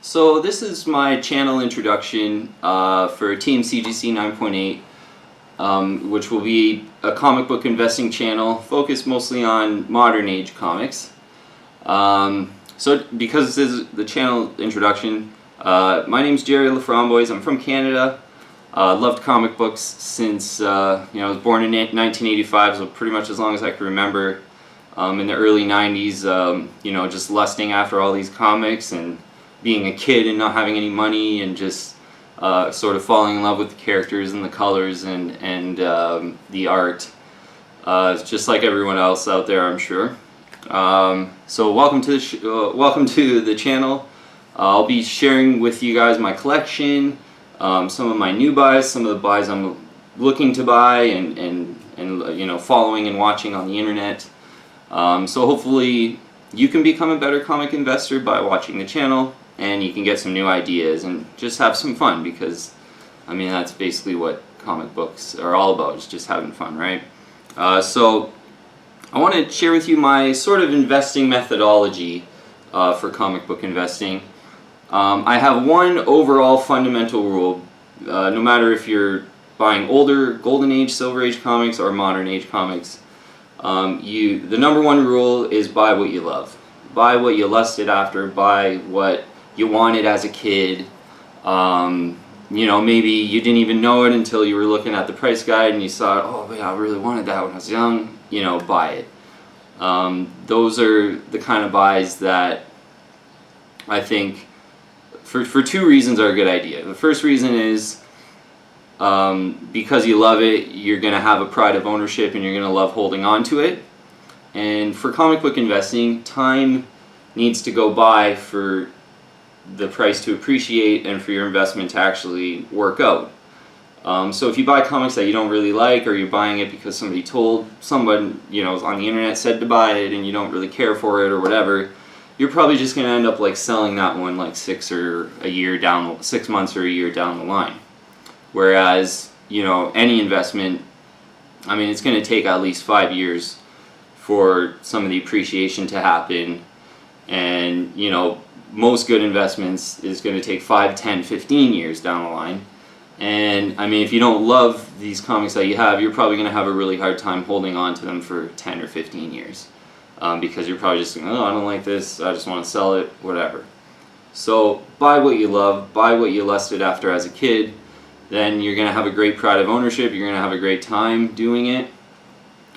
So this is my channel introduction for TMCGC 9.8, which will be a comic book investing channel focused mostly on modern age comics. So because this is the channel introduction, my name's Jerry Laframboise. I'm from Canada. Loved comic books since I was born in 1985, so pretty much as long as I can remember. In the early 90s, just lusting after all these comics and being a kid and not having any money and just sort of falling in love with the characters and the colors and the art, just like everyone else out there, I'm sure. So welcome to the channel. I'll be sharing with you guys my collection, some of my new buys, some of the buys I'm looking to buy, and following and watching on the internet. So hopefully you can become a better comic investor by watching the channel, and you can get some new ideas and just have some fun, because I mean that's basically what comic books are all about, is just having fun, right? So I want to share with you my sort of investing methodology for comic book investing. I have one overall fundamental rule, no matter if you're buying older Golden Age, Silver Age comics or modern age comics. The number one rule is buy what you love. Buy what you lusted after, buy what you wanted as a kid. Maybe you didn't even know it until you were looking at the price guide and you saw, oh yeah, I really wanted that when I was young, buy it. Those are the kind of buys that I think, for two reasons, are a good idea. The first reason is because you love it, you're going to have a pride of ownership and you're going to love holding on to it. And for comic book investing, time needs to go by for the price to appreciate and for your investment to actually work out. So if you buy comics that you don't really like, or you're buying it because somebody told someone, on the internet said to buy it, and you don't really care for it or whatever, you're probably just going to end up like selling that one like 6 months or a year down the line. Whereas, any investment, I mean, it's going to take at least 5 years for some of the appreciation to happen. And, most good investments is going to take 5, 10, 15 years down the line. And, I mean, if you don't love these comics that you have, you're probably going to have a really hard time holding on to them for 10 or 15 years. Because you're probably just thinking, oh, I don't like this, I just want to sell it, whatever. So, buy what you love, buy what you lusted after as a kid. Then you're going to have a great pride of ownership, you're going to have a great time doing it,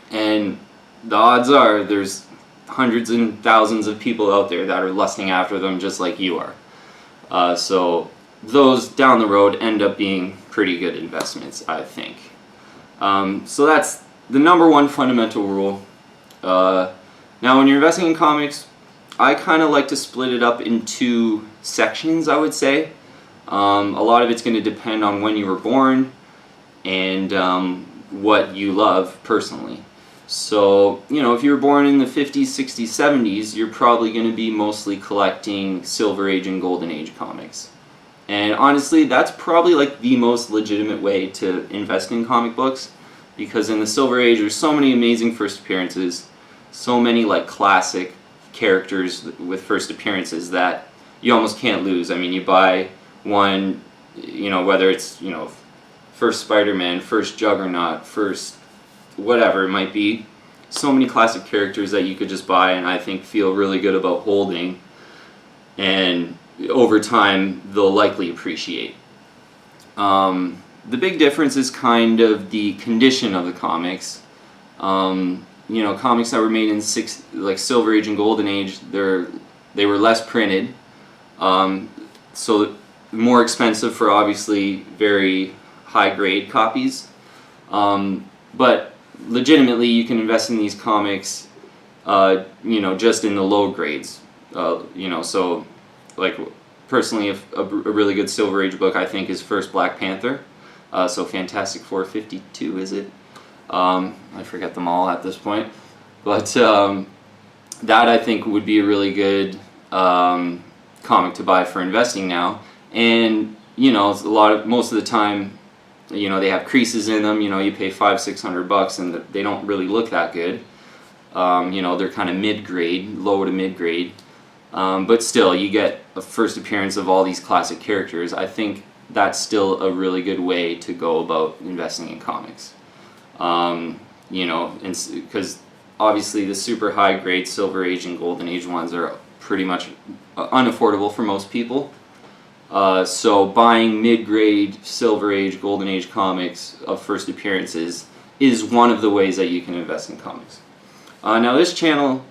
and the odds are there's hundreds and thousands of people out there that are lusting after them just like you are. So those down the road end up being pretty good investments, I think. So that's the number one fundamental rule. Now when you're investing in comics, I kind of like to split it up in two sections, I would say. A lot of it's going to depend on when you were born and what you love personally. So, if you were born in the 50s, 60s, 70s, you're probably going to be mostly collecting Silver Age and Golden Age comics. And honestly, that's probably like the most legitimate way to invest in comic books, because in the Silver Age there's so many amazing first appearances, so many like classic characters with first appearances that you almost can't lose. I mean, you buy one, whether it's, first Spider-Man, first Juggernaut, first whatever it might be, so many classic characters that you could just buy and I think feel really good about holding, and over time they'll likely appreciate. The big difference is kind of the condition of the comics. Comics that were made in Silver Age and Golden Age, they were less printed, so more expensive for obviously very high grade copies, but legitimately you can invest in these comics just in the low grades, so like personally a really good Silver Age book I think is first Black Panther, so Fantastic Four 52, is it? I forget them all at this point, but that I think would be a really good comic to buy for investing now. And most of the time, they have creases in them. You pay $500-600 and they don't really look that good. They're kind of mid-grade, low to mid-grade. But still, you get a first appearance of all these classic characters. I think that's still a really good way to go about investing in comics. You know, because obviously the super high grade Silver Age and Golden Age ones are pretty much unaffordable for most people. So buying mid-grade Silver Age, Golden Age comics of first appearances is one of the ways that you can invest in comics. Now this channel,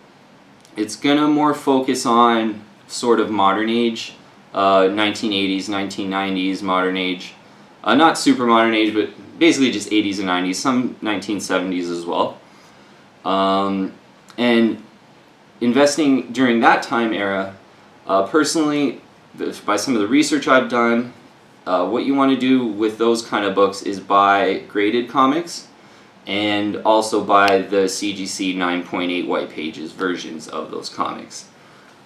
it's gonna more focus on sort of modern age, 1980s, 1990s, modern age. Not super modern age, but basically just 80s and 90s, some 1970s as well. And investing during that time era, personally, by some of the research I've done, what you want to do with those kind of books is buy graded comics and also buy the CGC 9.8 white pages versions of those comics.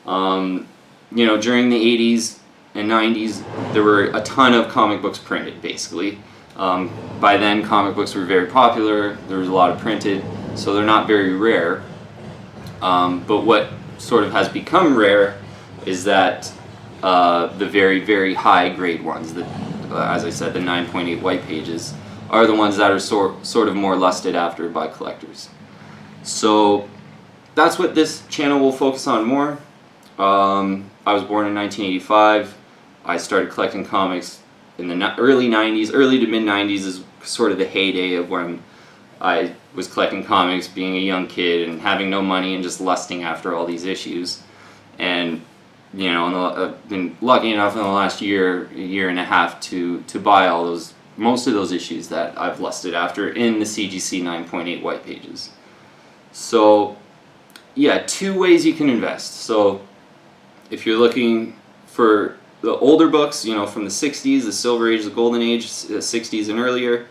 You know, during the 80s and 90s, there were a ton of comic books printed, basically. By then, comic books were very popular, there was a lot of printed, so they're not very rare. But what sort of has become rare is that the very, very high grade ones, as I said, the 9.8 white pages, are the ones that are sort of more lusted after by collectors. So that's what this channel will focus on more. I was born in 1985. I started collecting comics in the early 90s. Early to mid 90s is sort of the heyday of when I was collecting comics, being a young kid and having no money and just lusting after all these issues. And you know, I've been lucky enough in the last year and a half to buy most of those issues that I've lusted after in the CGC 9.8 white pages. So yeah, two ways you can invest. So if you're looking for the older books, you know, from the 60s, the Silver Age, the Golden Age, the 60s and earlier,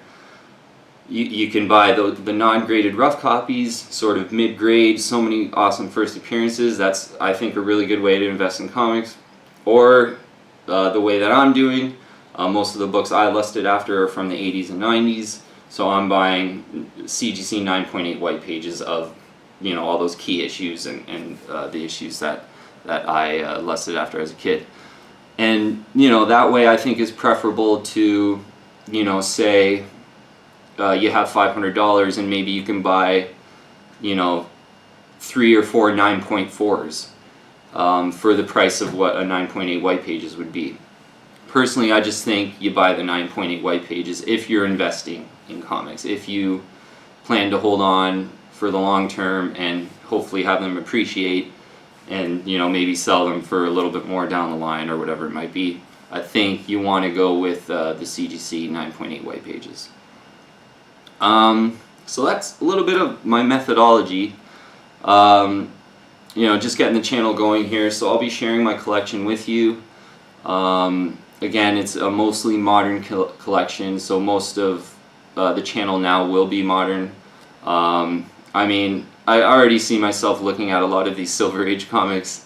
you can buy the non-graded rough copies, sort of mid-grade, so many awesome first appearances. That's, I think, a really good way to invest in comics. Or the way that I'm doing, most of the books I lusted after are from the 80s and 90s, so I'm buying CGC 9.8 white pages of, you know, all those key issues and the issues that I lusted after as a kid. And, you know, that way I think is preferable to, you know, say you have $500 and maybe you can buy, you know, 3 or 4 9.4s for the price of what a 9.8 white pages would be. Personally, I just think you buy the 9.8 white pages if you're investing in comics. If you plan to hold on for the long term and hopefully have them appreciate and, you know, maybe sell them for a little bit more down the line or whatever it might be, I think you want to go with the CGC 9.8 white pages. So that's a little bit of my methodology. You know, just getting the channel going here, so I'll be sharing my collection with you. Again, it's a mostly modern collection, so most of the channel now will be modern. I mean, I already see myself looking at a lot of these Silver Age comics.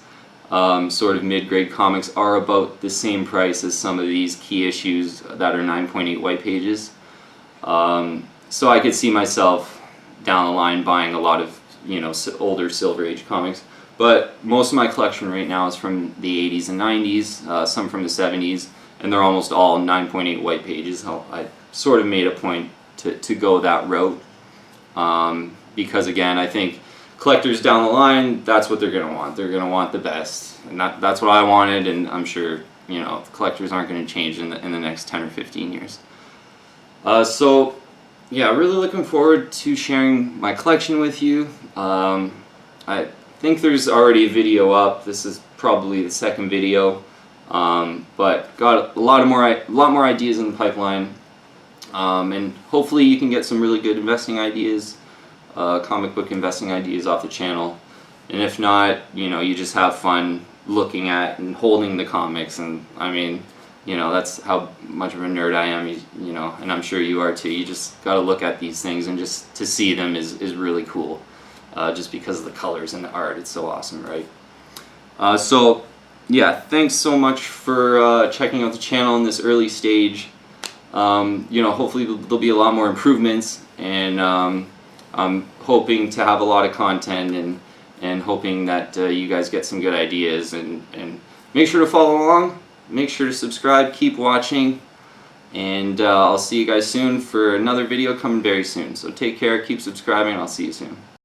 Sort of mid-grade comics are about the same price as some of these key issues that are 9.8 white pages. So I could see myself down the line buying a lot of, you know, older Silver Age comics. But most of my collection right now is from the 80s and 90s, some from the 70s, and they're almost all 9.8 white pages. I sort of made a point to go that route, because again, I think collectors down the line, that's what they're going to want. They're going to want the best, and that's what I wanted, and I'm sure, you know, collectors aren't going to change in the next 10 or 15 years. So yeah, really looking forward to sharing my collection with you. I think there's already a video up. This is probably the second video, but got a lot more ideas in the pipeline, and hopefully you can get some really good investing ideas, comic book investing ideas off the channel. And if not, you know, you just have fun looking at and holding the comics. And I mean, you know, that's how much of a nerd I am, you know, and I'm sure you are too. You just got to look at these things, and just to see them is really cool, just because of the colors and the art. It's so awesome, right? So yeah, thanks so much for checking out the channel in this early stage. You know, hopefully there'll be a lot more improvements, and I'm hoping to have a lot of content and hoping that you guys get some good ideas, and make sure to follow along, make sure to subscribe, keep watching, and I'll see you guys soon for another video coming very soon. So take care, keep subscribing, and I'll see you soon.